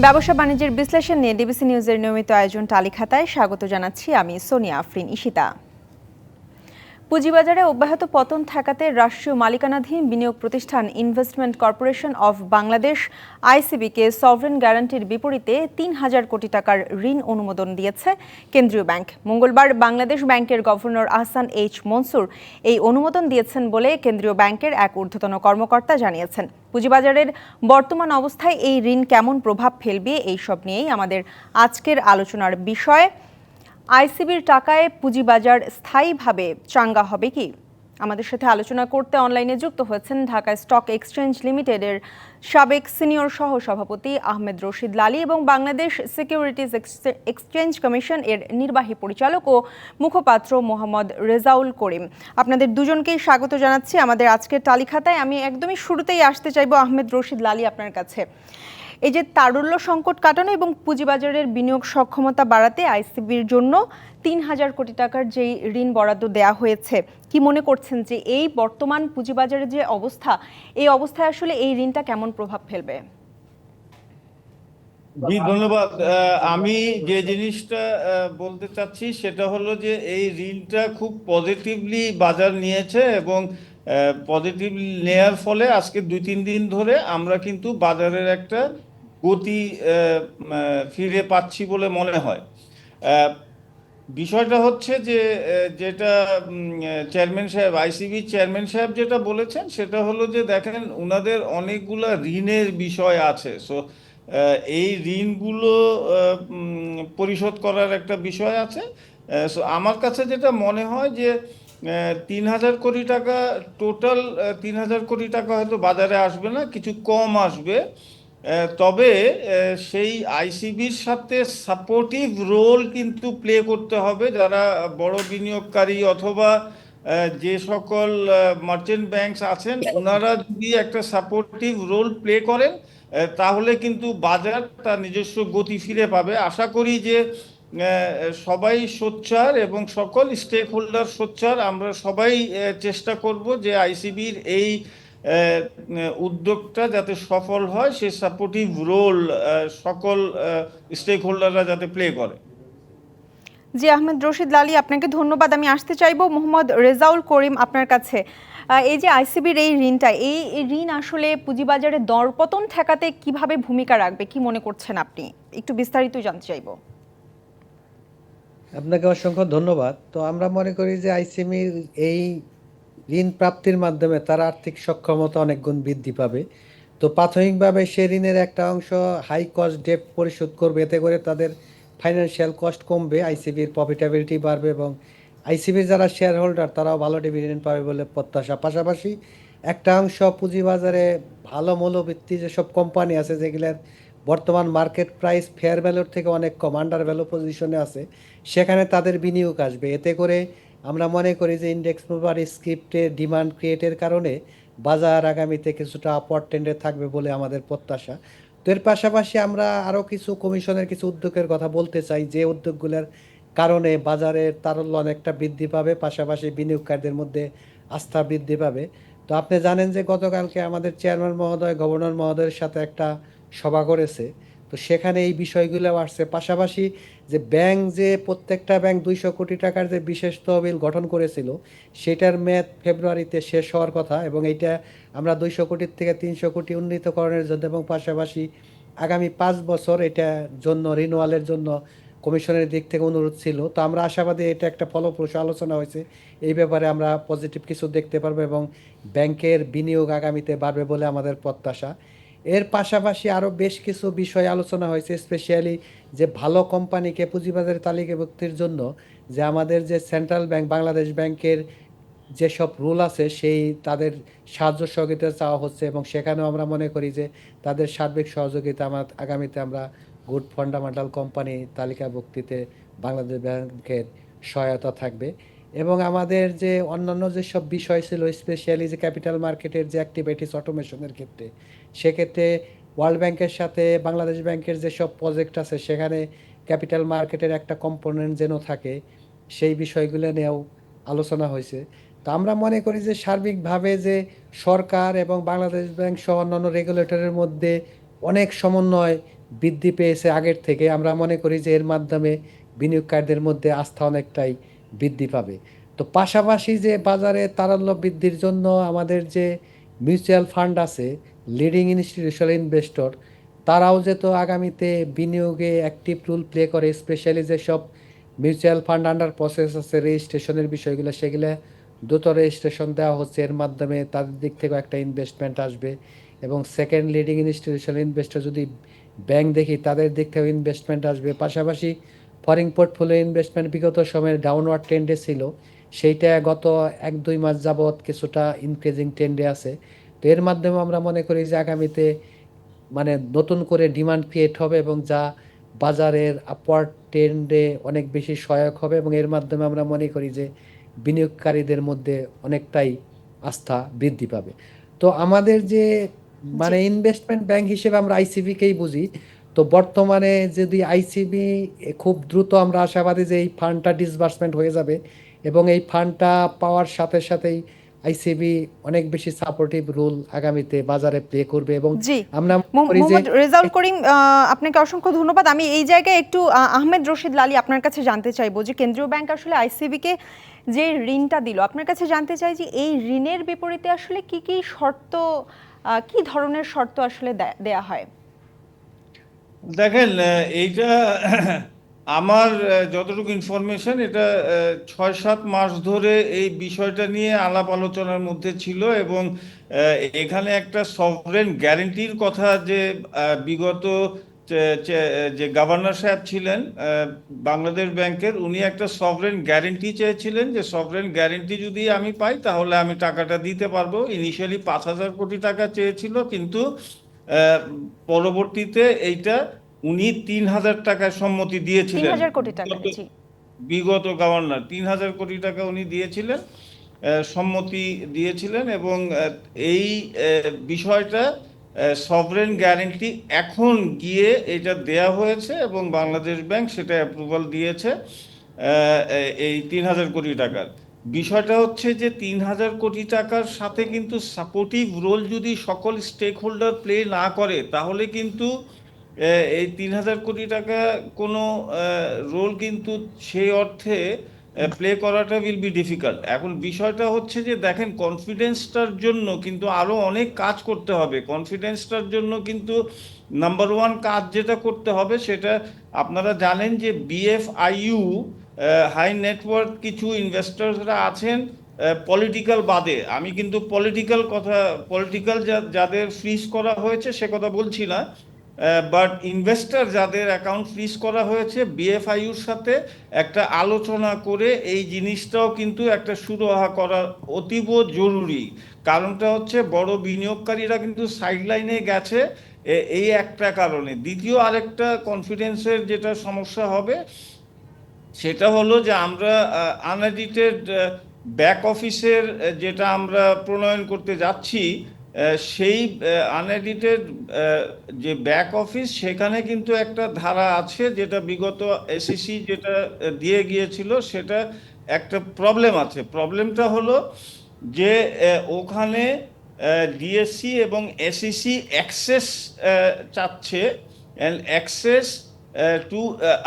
ব্যবসা বাণিজ্যের বিশ্লেষণ নিয়ে ডিবিসি নিউজের নিয়মিত আয়োজন তালিখাতায় স্বাগত জানাচ্ছি আমি সোনিয়া আফরিন ঈশিতা। পুঁজিবাজারে অব্যাহত পতন ঠেকাতে রাষ্ট্রীয় মালিকানাধীন বিনিয়োগ প্রতিষ্ঠান ইনভেস্টমেন্ট কর্পোরেশন অব বাংলাদেশ আইসিবিকে সভরেন গ্যারান্টির বিপরীতে ৩,০০০ কোটি টাকার ঋণ অনুমোদন দিয়েছে কেন্দ্রীয় ব্যাংক। মঙ্গলবার বাংলাদেশ ব্যাংকের গভর্নর আহসান এইচ মনসুর এই অনুমোদন দিয়েছেন বলে কেন্দ্রীয় ব্যাংকের এক ঊর্ধ্বতন কর্মকর্তা জানিয়েছেন। পুঁজিবাজারের বর্তমান অবস্থায় এই ঋণ কেমন প্রভাব ফেলবে এইসব নিয়েই আমাদের আজকের আলোচনার বিষয়। আইসিবির টাকায় পুঁজিবাজার স্থায়ীভাবে চাঙ্গা হবে কি? আমাদের সাথে আলোচনা করতে অনলাইনে যুক্ত হয়েছেন ঢাকা স্টক এক্সচেঞ্জ লিমিটেডের সাবেক সিনিয়র সহ সভাপতি আহমেদ রশিদ লালী এবং বাংলাদেশ সিকিউরিটিজ এক্সচেঞ্জ কমিশন এর নির্বাহী পরিচালক ও মুখপাত্র মোহাম্মদ রেজাউল করিম। আপনাদের দুজনকেই স্বাগত জানাচ্ছি আমাদের আজকের তালিখাতায়। আমি একদমই শুরুতেই আসতে চাইবো আহমেদ রশিদ লালী আপনার কাছে। এই যে তারল্য সংকট কাটানো এবং পুঁজিবাজারের বিনিয়োগ সক্ষমতা বাড়াতে আইসিবির জন্য ৩,০০০ কোটি টাকার যেই ঋণ বরাদ্দ দেয়া হয়েছে, কি মনে করছেন যে এই বর্তমান পুঁজিবাজারের যে অবস্থা, এই অবস্থায় আসলে এই ঋণটা কেমন প্রভাব ফেলবে? জি, ধন্যবাদ। আমি যে জিনিসটা বলতে চাচ্ছি সেটা হলো যে এই ঋণটা খুব পজিটিভলি বাজার নিয়েছে এবং পজিটিভ নেয়ার ফলে আজকে ২-৩ দিন ধরে আমরা কিন্তু বাজারের একটা গতি ফিরে পাচ্ছি বলে মনে হয়। বিষয়টা হচ্ছে যে যেটা চেয়ারম্যান সাহেব, আইসিবি চেয়ারম্যান সাহেব যেটা বলেছেন সেটা হলো যে দেখেন ওনাদের অনেকগুলা ঋণের বিষয় আছে। সো এই ঋণগুলো পরিশোধ করার একটা বিষয় আছে। সো আমার কাছে যেটা মনে হয় যে ৩,০০০ কোটি টাকা টোটাল, ৩,০০০ কোটি টাকা হয়তো বাজারে আসবে না, কিছু কম আসবে। তবে সেই আইসিবির সাথে সাপোর্টিভ রোল কিন্তু প্লে করতে হবে যারা বড় বিনিয়োগকারী অথবা যে সকল মার্চেন্ট ব্যাংকস আছেন, ওনারা যদি একটা সাপোর্টিভ রোল প্লে করেন তাহলে কিন্তু বাজার তার নিজস্ব গতি ফিরে পাবে। আশা করি যে সবাই সোচ্চার এবং সকল স্টেক হোল্ডার সোচ্চার। আমরা সবাই চেষ্টা করব যে আইসিবির এই উদ্যোগটা যাতে সফল হয়, সে সাপোর্টিভ রোল সকল স্টেক হোল্ডাররা যাতে প্লে করে। জি, আহমেদ রশিদ লালী, আপনাকে ধন্যবাদ। আমি আসতে চাইবো মোহাম্মদ রেজাউল করিম আপনার কাছে। এই যে আইসিবির এই ঋণটা, এই ঋণ আসলে পুঁজিবাজারে দরপতন ঠেকাতে কিভাবে ভূমিকা রাখবে, কি মনে করছেন আপনি? একটু বিস্তারিত জানতে চাইবো। আপনাকে অসংখ্য ধন্যবাদ। তো আমরা মনে করি যে আইসিবির এই ঋণ প্রাপ্তির মাধ্যমে তার আর্থিক সক্ষমতা অনেক গুণ বৃদ্ধি পাবে। তো প্রাথমিকভাবে সে ঋণের একটা অংশ হাই কস্ট ডেট পরিশোধ করবে, এতে করে তাদের ফাইন্যান্সিয়াল কস্ট কমবে, আইসিবির প্রফিটেবিলিটি বাড়বে এবং আইসিবির যারা শেয়ার হোল্ডার তারাও ভালো ডিভিডেন্ড পাবে বলে প্রত্যাশা। পাশাপাশি একটা অংশ পুঁজিবাজারে ভালো মূল্যভিত্তি যেসব কোম্পানি আছে যেগুলোর বর্তমান মার্কেট প্রাইস ফেয়ার ভ্যালুর থেকে অনেক কম, আন্ডার ভ্যালু পজিশনে আছে, সেখানে তাদের বিনিয়োগ আসবে। এতে করে আমরা মনে করি যে ইন্ডেক্স মুভার স্ক্রিপ্টের ডিমান্ড ক্রিয়েটের কারণে বাজার আগামীতে কিছুটা আপওয়ার্ড ট্রেন্ডে থাকবে বলে আমাদের প্রত্যাশা। তো এর পাশাপাশি আমরা আরও কিছু কমিশনের কিছু উদ্যোগের কথা বলতে চাই, যে উদ্যোগগুলোর কারণে বাজারের তারল্য অনেকটা বৃদ্ধি পাবে, পাশাপাশি বিনিয়োগকারীদের মধ্যে আস্থা বৃদ্ধি পাবে। তো আপনি জানেন যে গতকালকে আমাদের চেয়ারম্যান মহোদয় গভর্নর মহোদয়ের সাথে একটা সভা করেছে। তো সেখানে এই বিষয়গুলো আসছে। পাশাপাশি যে ব্যাংক, যে প্রত্যেকটা ব্যাংক 200 কোটি টাকার যে বিশেষ তহবিল গঠন করেছিল, সেটার মেয়াদ ফেব্রুয়ারিতে শেষ হওয়ার কথা এবং এইটা আমরা 200 কোটির থেকে 300 কোটি উন্নীতকরণের জন্য এবং পাশাপাশি আগামী 5 বছর এটার জন্য রিনুয়ালের জন্য কমিশনের দিক থেকে অনুরোধ ছিল। তো আমরা আশাবাদী এটা একটা ফলপ্রসূ আলোচনা হয়েছে, এই ব্যাপারে আমরা পজিটিভ কিছু দেখতে পারবো এবং ব্যাংকের বিনিয়োগ আগামীতে বাড়বে বলে আমাদের প্রত্যাশা। এর পাশাপাশি আরও বেশ কিছু বিষয় আলোচনা হয়েছে, স্পেশালি যে ভালো কোম্পানিকে পুঁজিবাজারে তালিকাভুক্তির জন্য যে আমাদের যে সেন্ট্রাল ব্যাংক বাংলাদেশ ব্যাংকের যেসব রুল আছে সেই তাদের সাহায্য সহযোগিতা চাওয়া হচ্ছে এবং সেখানেও আমরা মনে করি যে তাদের সার্বিক সহযোগিতা আগামীতে আমরা গুড ফান্ডামেন্টাল কোম্পানি তালিকাভুক্তিতে বাংলাদেশ ব্যাংকের সহায়তা থাকবে। এবং আমাদের যে অন্যান্য যেসব বিষয় ছিল, স্পেশালি যে ক্যাপিটাল মার্কেটের যে অ্যাক্টিভিটিস অটোমেশনের ক্ষেত্রে, সেক্ষেত্রে ওয়ার্ল্ড ব্যাংকের সাথে বাংলাদেশ ব্যাংকের যেসব প্রজেক্ট আছে সেখানে ক্যাপিটাল মার্কেটের একটা কম্পোনেন্ট যেন থাকে, সেই বিষয়গুলো নিয়েও আলোচনা হয়েছে। তো আমরা মনে করি যে সার্বিকভাবে যে সরকার এবং বাংলাদেশ ব্যাংক সহ অন্যান্য রেগুলেটরের মধ্যে অনেক সমন্বয় বৃদ্ধি পেয়েছে আগের থেকে। আমরা মনে করি যে এর মাধ্যমে বিনিয়োগকারীদের মধ্যে আস্থা অনেকটাই বৃদ্ধি পাবে। তো পাশাপাশি যে বাজারে তারল্য বৃদ্ধির জন্য আমাদের যে মিউচুয়াল ফান্ড আছে, লিডিং ইনস্টিটিউশনাল ইনভেস্টর, তারাও যেহেতু আগামীতে বিনিয়োগে অ্যাক্টিভ রোল প্লে করে, স্পেশালি যেসব মিউচুয়াল ফান্ড আন্ডার প্রসেস আছে রেজিস্ট্রেশনের বিষয়গুলো, সেগুলো দ্রুত রেজিস্ট্রেশন দেওয়া হচ্ছে। এর মাধ্যমে তাদের দিক থেকেও একটা ইনভেস্টমেন্ট আসবে। এবং সেকেন্ড লিডিং ইনস্টিটিউশনাল ইনভেস্টর যদি ব্যাংক দেখি, তাদের দিক থেকেও ইনভেস্টমেন্ট আসবে। পাশাপাশি ফরেন পোর্টফোলিও ইনভেস্টমেন্ট বিগত সময়ে ডাউনওয়ার্ড ট্রেন্ডে ছিল, সেইটা গত 1-2 মাস যাবৎ কিছুটা ইনক্রিজিং ট্রেন্ডে আছে। তো এর মাধ্যমে আমরা মনে করি যে আগামীতে মানে নতুন করে ডিমান্ড ক্রিয়েট হবে এবং যা বাজারের আপওয়ার্ড ট্রেন্ডে অনেক বেশি সহায়ক হবে, এবং এর মাধ্যমে আমরা মনে করি যে বিনিয়োগকারীদের মধ্যে অনেকটাই আস্থা বৃদ্ধি পাবে। তো আমাদের যে জি। মানে ইনভেস্টমেন্ট ব্যাংক হিসেবে আমরা আইসিবিকেই বুঝি। তো বর্তমানে যদি আইসিবি খুব দ্রুত, আমরা আশাবাদী যে এই ফান্ডটা ডিসবার্সমেন্ট হয়ে যাবে, এবং এই ফান্ডটা পাওয়ার সাথে সাথেই আইসিবি অনেক বেশি সাপোর্টিভ রোল আগামীতে বাজারে প্লে করবে। এবং জি, আমরা মনে করি যে মোহাম্মদ রেজাউল করিম, আপনাকে অসংখ্য ধন্যবাদ। আমি এই জায়গায় একটু আহমেদ রশিদ লালী আপনার কাছে জানতে চাইবো যে কেন্দ্রীয় ব্যাংক আসলে আইসিবিকে যে ঋণটা দিল, আপনার কাছে জানতে চাই যে এই ঋণের বিপরীতে আসলে কি কি শর্ত, কি ধরনের শর্ত আসলে দেয়া হয়? দেখেন, এইটা আমার যতটুকু ইনফরমেশন, এটা 6-7 মাস ধরে এই বিষয়টা নিয়ে আলাপ আলোচনার মধ্যে ছিল। এবং এখানে একটা সভরেন গ্যারেন্টির কথা, যে বিগত যে গভর্নর সাহেব ছিলেন বাংলাদেশ ব্যাংকের, উনি একটা সভরেন গ্যারেন্টি চেয়েছিলেন, যে সভরেন গ্যারেন্টি যদি আমি পাই তাহলে আমি টাকাটা দিতে পারবো। ইনিশিয়ালি 5,000 কোটি টাকা চেয়েছিল, কিন্তু আহ, পরবর্তীতে এইটা উনি 3,000 টাকায় সম্মতি দিয়েছিলেন। 3,000 কোটি টাকা, জি। বিগত গভর্নর 3,000 কোটি টাকা উনি দিয়েছিলেন, সম্মতি দিয়েছিলেন। এবং এই বিষয়টা সভরেন গ্যারেন্টি এখন গিয়ে এটা দেয়া হয়েছে, এবং বাংলাদেশ ব্যাংক সেটা অ্যাপ্রুভাল দিয়েছে এই 3,000 কোটি টাকার। বিষয়টা হচ্ছে যে 3,000 কোটি টাকার সাথে কিন্তু সাপোর্টিভ রোল যদি সকল স্টেক হোল্ডার প্লে না করে, তাহলে কিন্তু এই 3,000 কোটি টাকা কোনো রোল কিন্তু সেই অর্থে প্লে করাটা উইল বি ডিফিকাল্ট। এখন বিষয়টা হচ্ছে যে দেখেন, কনফিডেন্সটার জন্য কিন্তু আরো অনেক কাজ করতে হবে। কনফিডেন্সটার জন্য কিন্তু নাম্বার ওয়ান কাজ যেটা করতে হবে, সেটা আপনারা জানেন যে বিএফআইইউ, হাই নেটওয়ার্থ কিছু ইনভেস্টরসরা আছেন পলিটিক্যাল বাদে। আমি কিন্তু পলিটিক্যাল যাদের ফ্রিজ করা হয়েছে সে কথা বলছি না, বাট ইনভেস্টর যাদের অ্যাকাউন্ট ফ্রিজ করা হয়েছে, বিএফআইউর সাথে একটা আলোচনা করে এই জিনিসটাও কিন্তু একটা সুরাহা করা অতীব জরুরি। কারণটা হচ্ছে বড় বিনিয়োগকারীরা কিন্তু সাইডলাইনে গেছে এই একটা কারণে। দ্বিতীয় আরেকটা কনফিডেন্সের যেটা সমস্যা হবে, সেটা হলো যে আমরা আনএডিটেড ব্যাক অফিসের যেটা আমরা প্রণয়ন করতে যাচ্ছি, সেই আনএডিটেড যে ব্যাক অফিস, সেখানে কিন্তু একটা ধারা আছে যেটা বিগত এসিসি যেটা দিয়ে গিয়েছিল, সেটা একটা প্রবলেম আছে। প্রবলেমটা হলো যে ওখানে ডিএসসি এবং এসিসি অ্যাক্সেস চাচ্ছে, and access to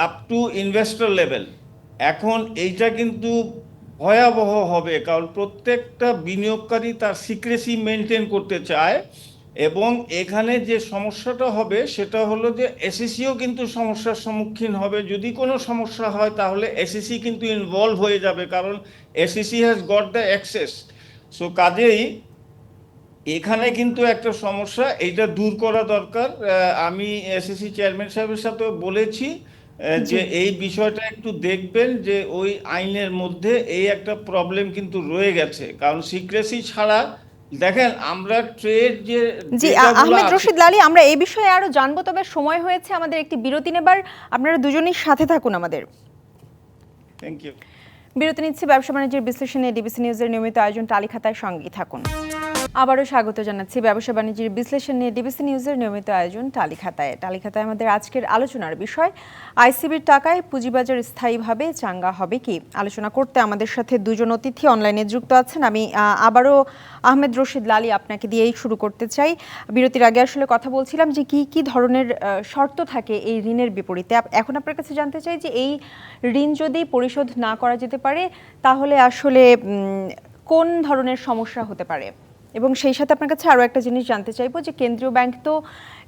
up to investor level. এখন এইটা কিন্তু ভয়াবহ হবে, কারণ প্রত্যেকটা বিনিয়োগকারী তার সিক্রেসি মেনটেন করতে চায়। এবং এখানে যে সমস্যাটা হবে সেটা হলো যে এসিসিও কিন্তু সমস্যার সম্মুখীন হবে। যদি কোনো সমস্যা হয় তাহলে এসিসি কিন্তু ইনভলভ হয়ে যাবে, কারণ ACC has got the access. So কাজেই এখানে কিন্তু একটা সমস্যা, এইটা দূর করা দরকার। আমি এসএসসি চেয়ারম্যান সাহেবের সাথে বলেছি জি। যে এই বিষয়টা একটু দেখবেন, যে ওই আইনের মধ্যে এই একটা প্রবলেম কিন্তু রয়ে গেছে। কারণ সিক্রেসি ছাড়া, দেখেন আমরা ট্রেড যে জি, ডেটাগুলো আহমেদ আছে। রশিদ লালী, আমরা এই বিষয়ে আরো জানবো, তবে সময় হয়েছে আমাদের একটি বিরতি নেবার। আপনারা দুজনেই সাথে থাকুন আমাদের। Thank you. বিরতি নিচ্ছি। ব্যবসা বাণিজ্যের বিশ্লেষণে ডিবিসি নিউজের নিয়মিত আয়োজন টালি খাতায় সঙ্গেই থাকুন। আবারও স্বাগত জানাচ্ছি ব্যবসা বাণিজ্যের বিশ্লেষণ নিয়ে ডিবিসি নিউজের নিয়মিত আয়োজন টালিখাতায়। টালিখাতায় আমাদের আজকের আলোচনার বিষয়, আইসিবির টাকায় পুঁজিবাজার স্থায়ীভাবে চাঙ্গা হবে কি। আলোচনা করতে আমাদের সাথে দুজন অতিথি অনলাইনে যুক্ত আছেন। আমি আবারও আহমেদ রশিদ লালী আপনাকে দিয়েই শুরু করতে চাই। বিরতির আগে আসলে কথা বলছিলাম যে কি ধরনের শর্ত থাকে এই ঋণের বিপরীতে। এখন আপনার কাছে জানতে চাই যে এই ঋণ যদি পরিশোধ না করা যেতে পারে তাহলে আসলে কোন ধরনের সমস্যা হতে পারে, এবং সেই সাথে আপনার কাছে আরও একটা জিনিস জানতে চাইবো যে কেন্দ্রীয় ব্যাংক তো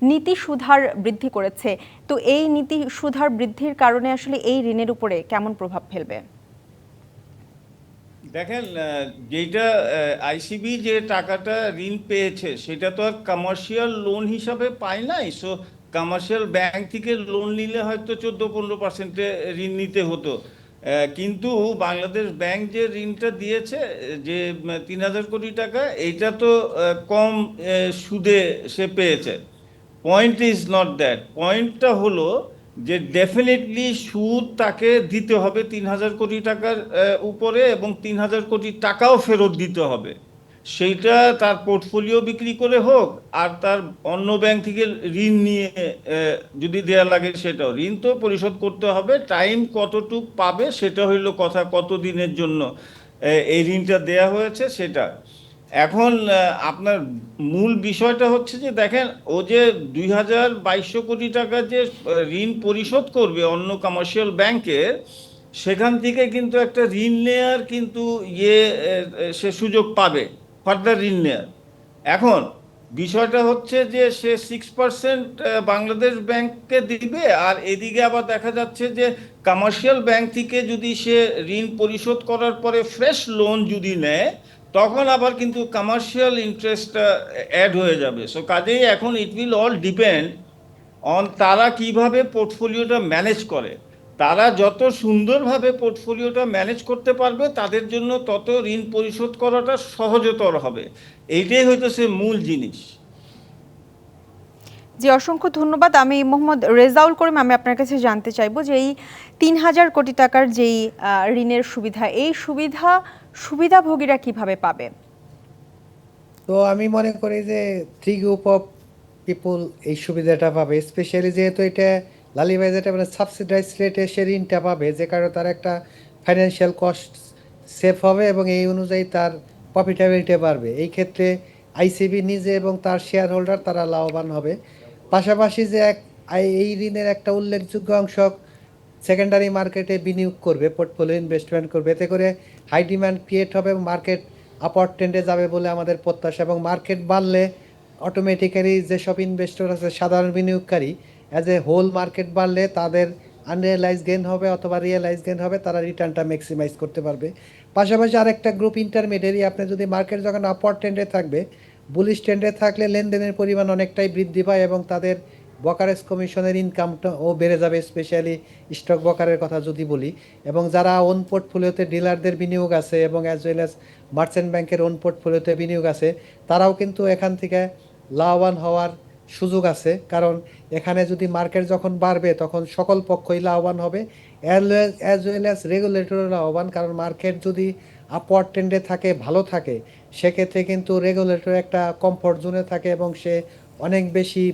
নীতি সুদহার বৃদ্ধি করেছে, তো এই নীতি সুদহার বৃদ্ধির কারণে আসলে এই ঋণের উপরে কেমন প্রভাব ফেলবে? দেখেন, যেটা আইসিবি যে টাকাটা ঋণ পেয়েছে সেটা তো আর কমার্শিয়াল লোন হিসাবে পায় নাই। সো কমার্শিয়াল ব্যাংক থেকে লোন নিলে হয়তো 14-15% ঋণ নিতে হতো। কিন্তু বাংলাদেশ ব্যাংক যে ঋণটা দিয়েছে, যে 3,000 কোটি টাকা, এইটা তো কম সুদে সে পেয়েছে। পয়েন্ট ইজ নট দ্যাট, পয়েন্টটা হলো যে ডেফিনেটলি সুদ তাকে দিতে হবে 3,000 কোটি টাকার উপরে, এবং 3,000 কোটি টাকাও ফেরত দিতে হবে। সেইটা তার পোর্টফোলিও বিক্রি করে হোক আর তার অন্য ব্যাংক থেকে ঋণ নিয়ে যদি দেয়া লাগে সেটাও। ঋণ তো পরিশোধ করতে হবে, টাইম কতটুক পাবে সেটা হইলো কথা, কত দিনের জন্য এই ঋণটা দেয়া হয়েছে সেটা। এখন আপনার মূল বিষয়টা হচ্ছে যে দেখেন, ও যে 2,200 কোটি টাকা যে ঋণ পরিশোধ করবে অন্য কমার্শিয়াল ব্যাংকে, সেখান থেকে কিন্তু একটা ঋণ নেয়ার কিন্তু সে সুযোগ পাবে, ফার্দার ঋণ নেয়ার। এখন বিষয়টা হচ্ছে যে সে 6% বাংলাদেশ ব্যাংককে দিবে, আর এদিকে আবার দেখা যাচ্ছে যে কমার্শিয়াল ব্যাংক থেকে যদি সে ঋণ পরিশোধ করার পরে ফ্রেশ লোন যদি নেয়, তখন আবার কিন্তু কমার্শিয়াল ইন্টারেস্টটা অ্যাড হয়ে যাবে। সো কাজেই এখন it will all depend on তারা কিভাবে পোর্টফোলিওটা ম্যানেজ করে। তারা যত সুন্দরভাবে পোর্টফোলিওটা ম্যানেজ করতে পারবে তাদের জন্য তত ঋণ পরিশোধ করাটা সহজতর হবে। এইটাই হইতেছে মূল জিনিস। জি, অসংখ্য ধন্যবাদ। আমি মোহাম্মদ রেজাউল করিম, আমি আপনার কাছে জানতে চাইবো যে এই 3,000 কোটি টাকার যেই ঋণের সুবিধা, এই সুবিধাভোগীরা কিভাবে পাবে? তো আমি মনে করি যে থ্রি গ্রুপ অফ পিপুল এই সুবিধাটা পাবে, স্পেশালি যেহেতু এটা লালিভাই যেটা মানে সাবসিডাইজ রেটে সে ঋণটা পাবে, যে কারণে তার একটা ফাইন্যান্সিয়াল কস্ট সেভ হবে এবং এই অনুযায়ী তার প্রফিটেবিলিটি বাড়বে। এই ক্ষেত্রে আইসিবি নিজে এবং তার শেয়ার হোল্ডার তারা লাভবান হবে। পাশাপাশি যে এই ঋণের একটা উল্লেখযোগ্য অংশ সেকেন্ডারি মার্কেটে বিনিয়োগ করবে, পোর্টফোলিও ইনভেস্টমেন্ট করবে, এতে করে হাই ডিমান্ড ক্রিয়েট হবে এবং মার্কেট আপওয়ার্ড ট্রেন্ডে যাবে বলে আমাদের প্রত্যাশা। এবং মার্কেট বাড়লে অটোমেটিক্যালি যেসব ইনভেস্টর আছে, সাধারণ বিনিয়োগকারী, অ্যাজ এ হোল মার্কেট বাড়লে তাদের আনরিয়েলাইজ গেইন হবে অথবা রিয়েলাইজ গেইন হবে, তারা রিটার্নটা ম্যাক্সিমাইজ করতে পারবে। পাশাপাশি আরেকটা গ্রুপ ইন্টারমিডিয়ারি, আপনি যদি মার্কেট যখন আপওয়ার্ড ট্রেন্ডে থাকবে, বুলিশ ট্রেন্ডে থাকলে লেনদেনের পরিমাণ অনেকটাই বৃদ্ধি পায় এবং তাদের ব্রোকারেজ কমিশনের ইনকামটাও বেড়ে যাবে, স্পেশালি স্টক ব্রোকারের কথা যদি বলি। এবং যারা ওন পোর্টফোলিওতে ডিলারদের বিনিয়োগ আছে এবং অ্যাজ ওয়েল অ্যাজ মার্চেন্ট ব্যাংকের ওন পোর্টফোলিওতে বিনিয়োগ আছে, তারাও কিন্তু এখান থেকে লাভবান হওয়ার সুযোগ আছে। কারণ এখানে যদি মার্কেট যখন বাড়বে তখন সকল পক্ষই লাভবান হবে, অ্যাজ ওয়েল অ্যাজ রেগুলেটরও লাভবান। কারণ মার্কেট যদি আপওয়ার্ড ট্রেন্ডে থাকে, ভালো থাকে, সেক্ষেত্রে কিন্তু রেগুলেটর একটা কমফোর্ট জোনে থাকে এবং সে অনেক বেশি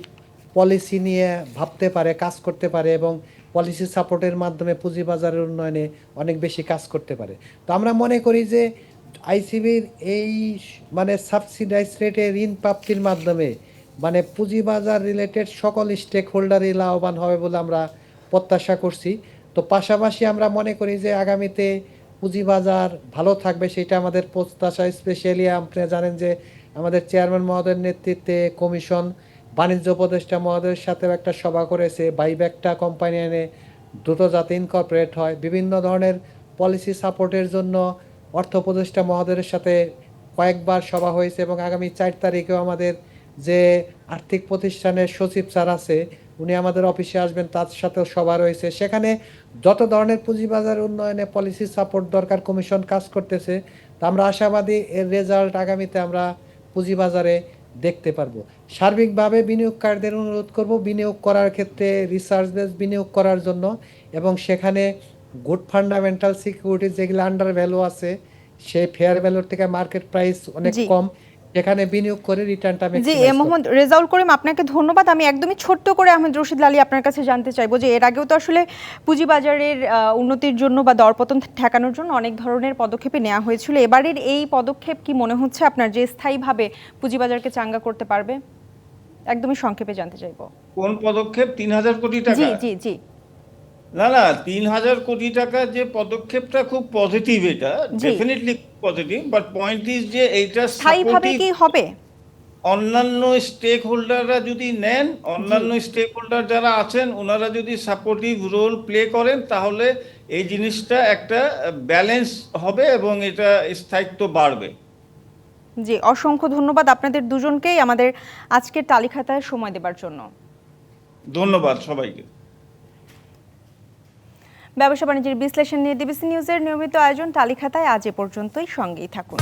পলিসি নিয়ে ভাবতে পারে, কাজ করতে পারে এবং পলিসি সাপোর্টের মাধ্যমে পুঁজিবাজারের উন্নয়নে অনেক বেশি কাজ করতে পারে। তো আমরা মনে করি যে আইসিবির এই মানে সাবসিডাইজ রেটে ঋণ প্রাপ্তির মাধ্যমে মানে পুঁজিবাজার রিলেটেড সকল স্টেক হোল্ডারই লাভবান হবে বলে আমরা প্রত্যাশা করছি। তো পাশাপাশি আমরা মনে করি যে আগামীতে পুঁজিবাজার ভালো থাকবে, সেটা আমাদের প্রত্যাশা। স্পেশালি আপনি জানেন যে আমাদের চেয়ারম্যান মহোদয়ের নেতৃত্বে কমিশন বাণিজ্য উপদেষ্টা মহোদয়ের সাথেও একটা সভা করেছে, বাইব্যাকটা কোম্পানি এনে দ্রুত যাতে ইনকর্পোরেট হয়। বিভিন্ন ধরনের পলিসি সাপোর্টের জন্য অর্থ উপদেষ্টা মহোদয়ের সাথে কয়েকবার সভা হয়েছে এবং আগামী 4 তারিখেও আমাদের যে আর্থিক প্রতিষ্ঠানের সচিব স্যার আছে, উনি আমাদের অফিসে আসবেন, তার সাথেও সভা রয়েছে। সেখানে যত ধরনের পুঁজিবাজার উন্নয়নে পলিসি সাপোর্ট দরকার কমিশন কাজ করতেছে। তা আমরা আশাবাদী এর রেজাল্ট আগামীতে আমরা পুঁজিবাজারে দেখতে পারবো। সার্বিকভাবে বিনিয়োগকারীদের অনুরোধ করব বিনিয়োগ করার ক্ষেত্রে রিসার্চ বেস বিনিয়োগ করার জন্য, এবং সেখানে গুড ফান্ডামেন্টাল সিকিউরিটি যেগুলো আন্ডার ভ্যালু আছে, সে ফেয়ার ভ্যালুর থেকে মার্কেট প্রাইস অনেক জি। কম, সেখানে বিনিয়োগ করে রিটার্নটা জি ম্যাক্সিমাইজ মোহাম্মদ রেজাউল করিম, আপনাকে ধন্যবাদ। আমি একদমই ছোট্ট করে আহমেদ রশিদ লালী আপনার কাছে জানতে চাইবো যে এর আগেও তো আসলে পুঁজিবাজারের উন্নতির জন্য বা দরপতন ঠেকানোর জন্য অনেক ধরনের পদক্ষেপই নেওয়া হয়েছিল। এবারের এই পদক্ষেপ কি মনে হচ্ছে আপনার যে স্থায়ীভাবে পুঁজিবাজারকে চাঙ্গা করতে পারবে? একদমই সংক্ষেপে জানতে চাইবো। কোন পদক্ষেপ? 3,000 কোটি জি টাকা? জি জি না না, 3,000 কোটি টাকা যে পদক্ষেপটা খুব পজিটিভ, এটা জি definitely positive, but point is যে এইটা স্থায়ীভাবে সাপোর্টিভ কি হবে? অন্যান্য স্টেক হোল্ডাররা যদি নেন, জি অন্যান্য স্টেক হোল্ডার যারা আছেন ওনারা যদি সাপোর্টিভ রোল প্লে করেন, তাহলে এই জিনিসটা একটা ব্যালেন্স হবে এবং এটা স্থায়িত্ব বাড়বে। জি, অসংখ্য ধন্যবাদ আপনাদের দুজনকেই আমাদের আজকের তালিকাটায় সময় দেবার জন্য। ধন্যবাদ সবাইকে। ব্যবসা বাণিজ্যের বিশ্লেষণ নিয়ে ডিবিসি নিউজের নিয়মিত আয়োজন তালিকাটায় আজ এ পর্যন্তই। সঙ্গেই থাকুন।